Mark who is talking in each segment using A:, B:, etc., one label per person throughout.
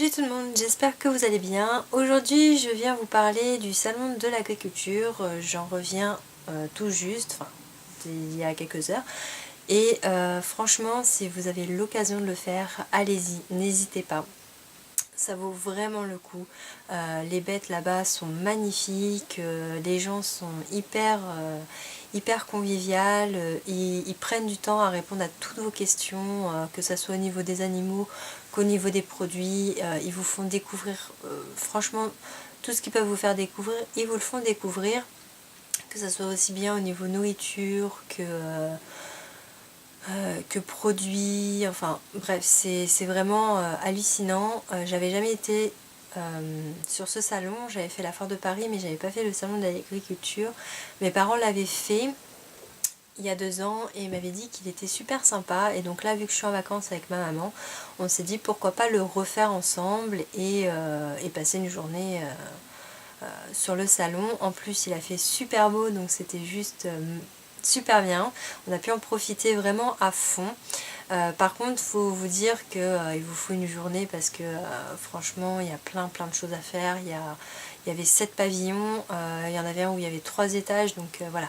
A: Salut tout le monde, j'espère que vous allez bien. Aujourd'hui je viens vous parler du salon de l'agriculture, j'en reviens tout juste, enfin il y a quelques heures. Et franchement si vous avez l'occasion de le faire, allez-y, n'hésitez pas. Ça vaut vraiment le coup. Les bêtes là-bas sont magnifiques, les gens sont hyper conviviales, ils prennent du temps à répondre à toutes vos questions, que ce soit au niveau des animaux qu'au niveau des produits. Ils vous font découvrir, franchement, tout ce qu'ils peuvent vous faire découvrir, ils vous le font découvrir, que ce soit aussi bien au niveau nourriture que produits, enfin bref, c'est vraiment hallucinant. J'avais jamais été sur ce salon, j'avais fait la foire de Paris mais j'avais pas fait le salon de l'agriculture. Mes parents l'avaient fait il y a 2 ans et ils m'avaient dit qu'il était super sympa, et donc là vu que je suis en vacances avec ma maman, on s'est dit pourquoi pas le refaire ensemble et passer une journée sur le salon. En plus il a fait super beau, donc c'était juste super bien, on a pu en profiter vraiment à fond. Par contre faut vous dire que il vous faut une journée parce que franchement il y a plein de choses à faire. Il y avait 7 pavillons, il y en avait un où il y avait 3 étages, donc voilà,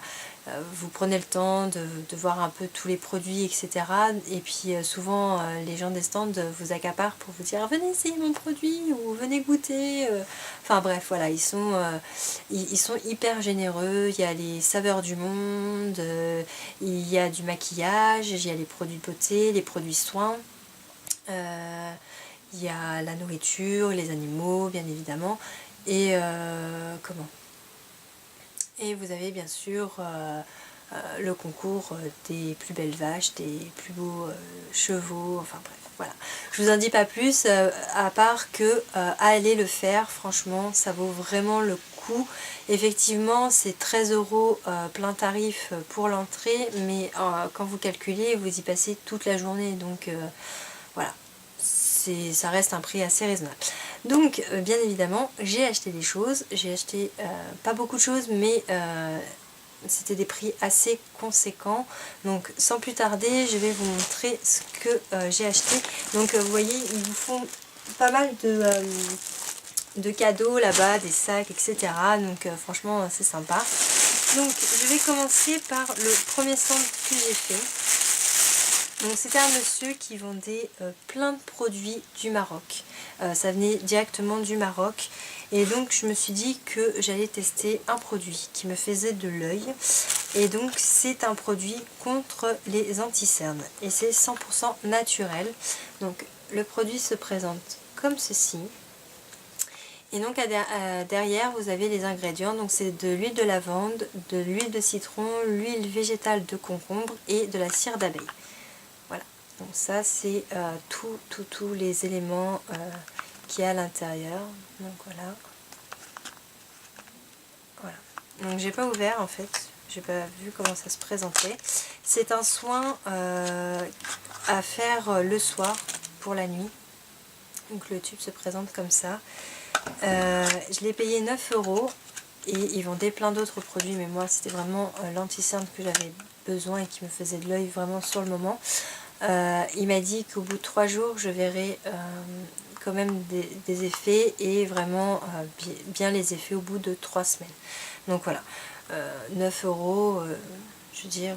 A: vous prenez le temps de voir un peu tous les produits, etc. Et puis souvent les gens des stands vous accaparent pour vous dire venez essayer mon produit ou venez goûter. Enfin bref, voilà, ils sont hyper généreux. Il y a les saveurs du monde, il y a du maquillage, il y a les produits beauté, les produits soins, il y a la nourriture, les animaux bien évidemment, et et vous avez bien sûr le concours des plus belles vaches, des plus beaux chevaux, enfin bref, voilà. Je vous en dis pas plus, à part que allez le faire, franchement, ça vaut vraiment le coup. Effectivement, c'est 13 € plein tarif pour l'entrée, mais quand vous calculez, vous y passez toute la journée, donc voilà. Ça reste un prix assez raisonnable. Donc bien évidemment j'ai acheté des choses, j'ai acheté pas beaucoup de choses, mais c'était des prix assez conséquents. Donc sans plus tarder je vais vous montrer ce que j'ai acheté. Donc vous voyez, ils vous font pas mal de cadeaux là-bas, des sacs, etc. Donc franchement c'est sympa. Donc je vais commencer par le premier stand que j'ai fait. Donc c'était un monsieur qui vendait plein de produits du Maroc. Ça venait directement du Maroc. Et donc je me suis dit que j'allais tester un produit qui me faisait de l'œil. Et donc c'est un produit contre les anticernes. Et c'est 100% naturel. Donc le produit se présente comme ceci. Et donc derrière vous avez les ingrédients. Donc c'est de l'huile de lavande, de l'huile de citron, l'huile végétale de concombre et de la cire d'abeille. Voilà, donc ça c'est tous les éléments qu'il y a à l'intérieur. Donc voilà. Donc j'ai pas ouvert en fait, j'ai pas vu comment ça se présentait. C'est un soin à faire le soir pour la nuit. Donc le tube se présente comme ça. Je l'ai payé 9 € et ils vendaient plein d'autres produits, mais moi c'était vraiment l'anti-cerne que j'avais besoin et qui me faisait de l'œil vraiment sur le moment. Il m'a dit qu'au bout de 3 jours je verrais quand même des effets, et vraiment bien les effets au bout de 3 semaines. Donc voilà, 9 €, je veux dire,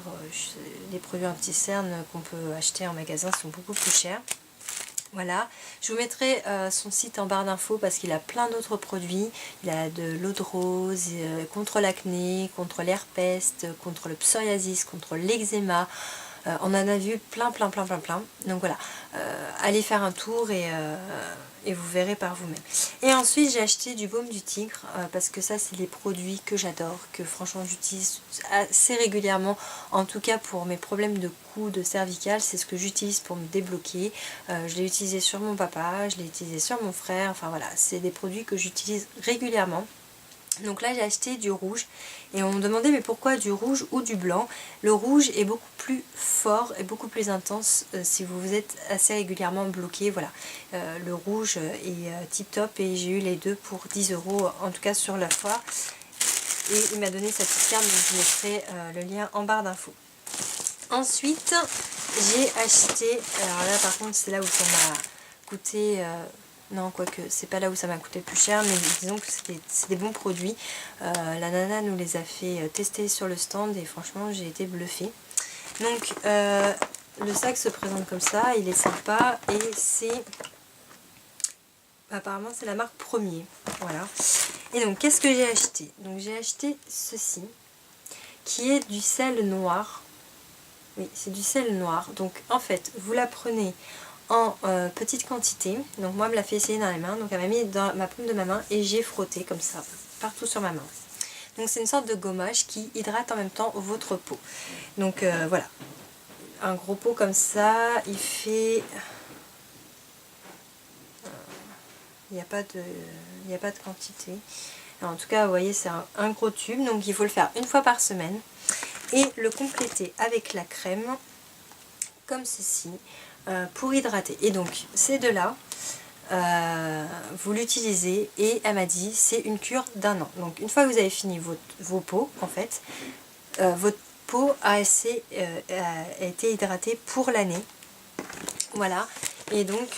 A: les produits anti-cerne qu'on peut acheter en magasin sont beaucoup plus chers. Voilà, je vous mettrai son site en barre d'infos parce qu'il a plein d'autres produits. Il a de l'eau de rose, contre l'acné, contre l'herpès, contre le psoriasis, contre l'eczéma. On en a vu plein. Donc voilà, allez faire un tour et vous verrez par vous-même. Et ensuite j'ai acheté du baume du tigre parce que ça c'est des produits que j'adore, que franchement j'utilise assez régulièrement, en tout cas pour mes problèmes de cou, de cervical, c'est ce que j'utilise pour me débloquer. Je l'ai utilisé sur mon papa, je l'ai utilisé sur mon frère, enfin voilà, c'est des produits que j'utilise régulièrement. Donc là j'ai acheté du rouge et on me demandait mais pourquoi du rouge ou du blanc. Le rouge est beaucoup plus fort et beaucoup plus intense si vous êtes assez régulièrement bloqué. Voilà, le rouge est tip top et j'ai eu les deux pour 10 € en tout cas sur la foire. Et il m'a donné sa petite carte, donc je mettrai le lien en barre d'infos. Ensuite j'ai acheté, alors là par contre c'est là où ça m'a coûté Non, quoique, c'est pas là où ça m'a coûté le plus cher, mais disons que c'est des bons produits. La nana nous les a fait tester sur le stand et franchement, j'ai été bluffée. Donc, le sac se présente comme ça, il est sympa et c'est... Apparemment, c'est la marque Premier. Voilà. Et donc, qu'est-ce que j'ai acheté? Donc, j'ai acheté ceci, qui est du sel noir. Oui, c'est du sel noir. Donc, en fait, vous la prenez en petite quantité. Donc moi, elle me l'a fait essayer dans les mains. Donc elle m'a mis dans ma paume de ma main et j'ai frotté comme ça partout sur ma main. Donc c'est une sorte de gommage qui hydrate en même temps votre peau. Donc voilà, un gros pot comme ça, il fait... Il n'y a pas de quantité. Alors, en tout cas, vous voyez, c'est un gros tube. Donc il faut le faire une fois par semaine. Et le compléter avec la crème, comme ceci. Pour hydrater. Et donc ces deux là vous l'utilisez et elle m'a dit c'est une cure d'1 an. Donc une fois que vous avez fini vos peaux, en fait votre peau a été hydratée pour l'année. Voilà. Et donc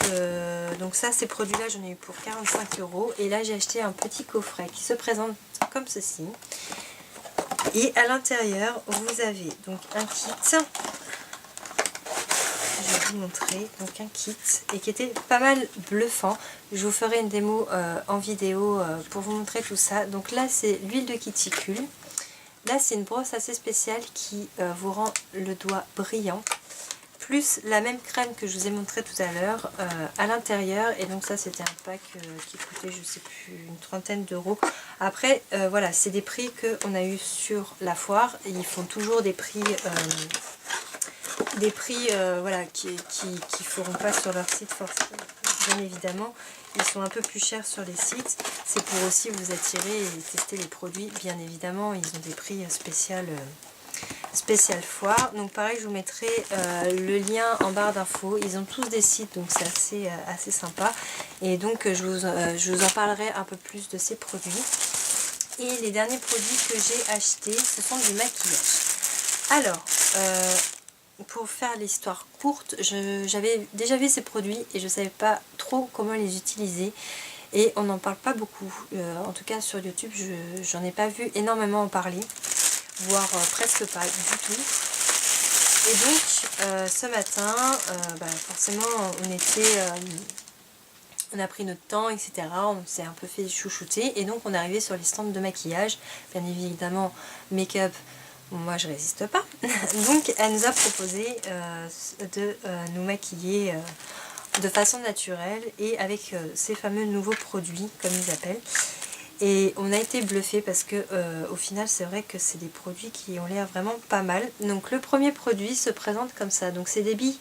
A: ça, ces produits là j'en ai eu pour 45 €. Et là j'ai acheté un petit coffret qui se présente comme ceci. Et à l'intérieur vous avez donc un kit, je vais vous montrer, donc un kit, et qui était pas mal bluffant. Je vous ferai une démo en vidéo pour vous montrer tout ça. Donc là c'est l'huile de cuticule, là c'est une brosse assez spéciale qui vous rend le doigt brillant, plus la même crème que je vous ai montré tout à l'heure à l'intérieur. Et donc ça c'était un pack qui coûtait je sais plus une trentaine d'euros. Après voilà, c'est des prix qu'on a eu sur la foire et ils font toujours des prix voilà, qui feront pas sur leur site forcément, bien évidemment. Ils sont un peu plus chers sur les sites. C'est pour aussi vous attirer et tester les produits, bien évidemment. Ils ont des prix spécial foire. Donc pareil, je vous mettrai le lien en barre d'infos. Ils ont tous des sites, donc c'est assez sympa. Et donc je vous en parlerai un peu plus de ces produits. Et les derniers produits que j'ai achetés, ce sont du maquillage. Alors, pour faire l'histoire courte, j'avais déjà vu ces produits et je ne savais pas trop comment les utiliser. Et on n'en parle pas beaucoup. En tout cas sur YouTube, j'en ai pas vu énormément en parler. Voire presque pas du tout. Et donc ce matin, forcément on a pris notre temps, etc. On s'est un peu fait chouchouter et donc on est arrivé sur les stands de maquillage. Bien évidemment, make-up, moi je résiste pas. Donc elle nous a proposé de nous maquiller de façon naturelle et avec ces fameux nouveaux produits, comme ils appellent. Et on a été bluffé parce que au final c'est vrai que c'est des produits qui ont l'air vraiment pas mal. Donc le premier produit se présente comme ça. Donc c'est des billes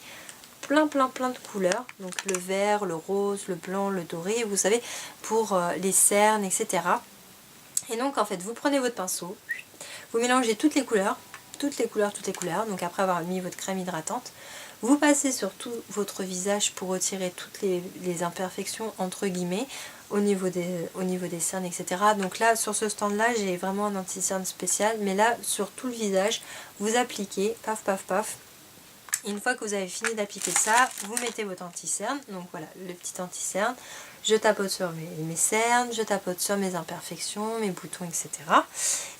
A: plein de couleurs. Donc le vert, le rose, le blanc, le doré, vous savez, pour les cernes, etc. Et donc en fait vous prenez votre pinceau, vous mélangez toutes les couleurs. Donc après avoir mis votre crème hydratante, vous passez sur tout votre visage pour retirer toutes les imperfections entre guillemets au niveau des cernes, etc. Donc là sur ce stand là j'ai vraiment un anti-cerne spécial, mais là sur tout le visage vous appliquez paf paf paf. Et une fois que vous avez fini d'appliquer ça, vous mettez votre anti-cerne. Donc voilà, le petit anti-cerne. Je tapote sur mes cernes, je tapote sur mes imperfections, mes boutons, etc.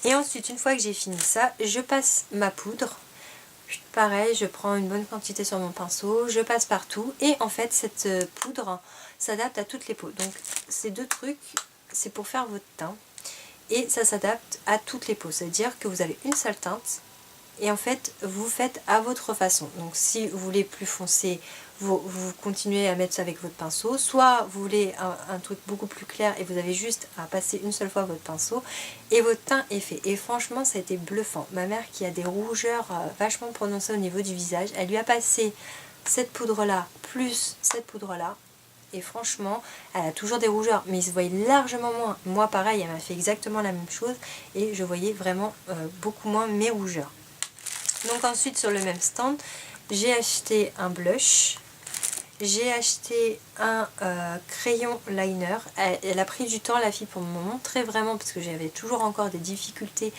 A: Et ensuite, une fois que j'ai fini ça, je passe ma poudre. Pareil, je prends une bonne quantité sur mon pinceau, je passe partout. Et en fait, cette poudre s'adapte à toutes les peaux. Donc ces deux trucs, c'est pour faire votre teint. Et ça s'adapte à toutes les peaux. C'est-à-dire que vous avez une seule teinte. Et en fait vous faites à votre façon. Donc si vous voulez plus foncé, vous continuez à mettre ça avec votre pinceau, soit vous voulez un truc beaucoup plus clair et vous avez juste à passer une seule fois votre pinceau et votre teint est fait. Et franchement ça a été bluffant. Ma mère qui a des rougeurs vachement prononcées au niveau du visage, elle lui a passé cette poudre là plus cette poudre là et franchement elle a toujours des rougeurs mais il se voyait largement moins. Moi pareil, elle m'a fait exactement la même chose et je voyais vraiment beaucoup moins mes rougeurs. Donc ensuite sur le même stand, j'ai acheté un blush J'ai acheté un crayon liner. Elle a pris du temps la fille pour me montrer vraiment parce que j'avais toujours encore des difficultés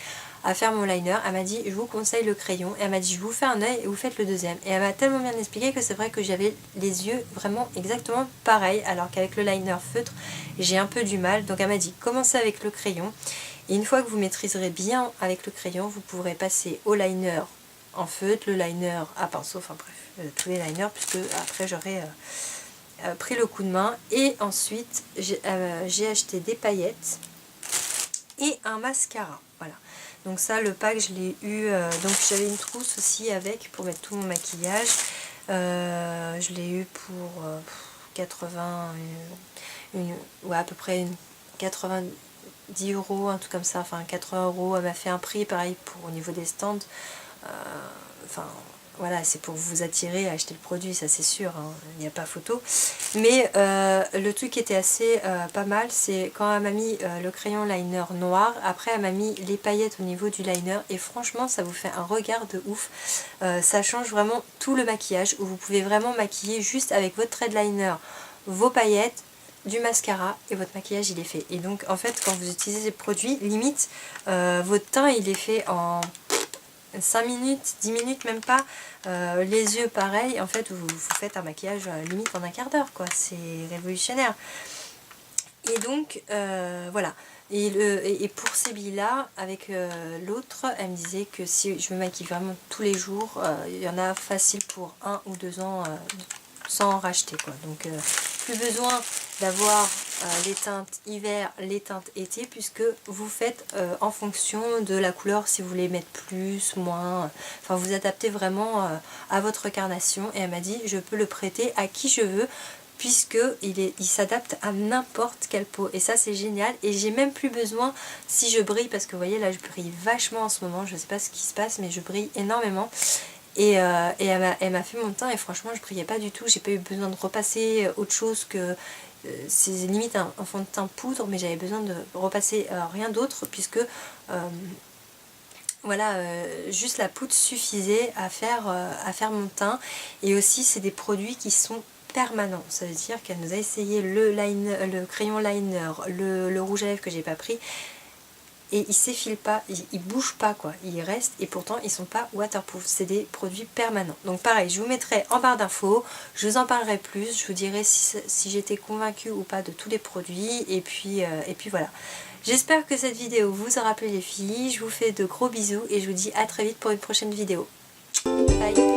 A: à faire mon liner. Elle m'a dit je vous conseille le crayon et elle m'a dit je vous fais un œil et vous faites le deuxième. Et elle m'a tellement bien expliqué que c'est vrai que j'avais les yeux vraiment exactement pareil alors qu'avec le liner feutre j'ai un peu du mal. Donc elle m'a dit commencez avec le crayon et une fois que vous maîtriserez bien avec le crayon vous pourrez passer au liner en feutre, le liner à pinceau, enfin bref, tous les liners puisque après j'aurai pris le coup de main. Et ensuite j'ai acheté des paillettes et un mascara, voilà. Donc ça le pack je l'ai eu, donc j'avais une trousse aussi avec pour mettre tout mon maquillage, je l'ai eu pour 80, ouais, à peu près 90 €, un truc comme ça, enfin 80 €, elle m'a fait un prix pareil pour au niveau des stands, enfin voilà, c'est pour vous attirer à acheter le produit, ça c'est sûr, hein, il n'y a pas photo. Mais le truc qui était assez pas mal, c'est quand elle m'a mis le crayon liner noir, après elle m'a mis les paillettes au niveau du liner, et franchement ça vous fait un regard de ouf. Ça change vraiment tout le maquillage, où vous pouvez vraiment maquiller juste avec votre trait de liner, vos paillettes, du mascara, et votre maquillage il est fait. Et donc en fait quand vous utilisez ces produits, limite votre teint il est fait en 5 minutes, 10 minutes même pas, les yeux pareil, en fait vous faites un maquillage limite en un quart d'heure quoi, c'est révolutionnaire. Et donc voilà, et pour ces billes là, avec l'autre, elle me disait que si je me maquille vraiment tous les jours, il y en a facile pour 1 ou 2 ans sans en racheter quoi. Donc plus besoin d'avoir les teintes hiver, les teintes été, puisque vous faites en fonction de la couleur, si vous voulez mettre plus, moins, enfin vous adaptez vraiment à votre carnation. Et elle m'a dit je peux le prêter à qui je veux, puisque il s'adapte à n'importe quelle peau, et ça c'est génial. Et j'ai même plus besoin, si je brille, parce que vous voyez là je brille vachement en ce moment, je sais pas ce qui se passe mais je brille énormément. Et elle m'a fait mon teint et franchement je brillais pas du tout, j'ai pas eu besoin de repasser autre chose que c'est limite un fond de teint poudre, mais j'avais besoin de repasser rien d'autre, puisque voilà, juste la poudre suffisait à faire mon teint. Et aussi c'est des produits qui sont permanents, ça veut dire qu'elle nous a essayé le crayon liner, le rouge à lèvres que j'ai pas pris, et ils s'effilent pas, ils bougent pas quoi, ils restent, et pourtant ils sont pas waterproof, c'est des produits permanents. Donc pareil, je vous mettrai en barre d'infos, je vous en parlerai plus, je vous dirai si j'étais convaincue ou pas de tous les produits, et puis voilà. J'espère que cette vidéo vous aura plu les filles, je vous fais de gros bisous et je vous dis à très vite pour une prochaine vidéo. Bye.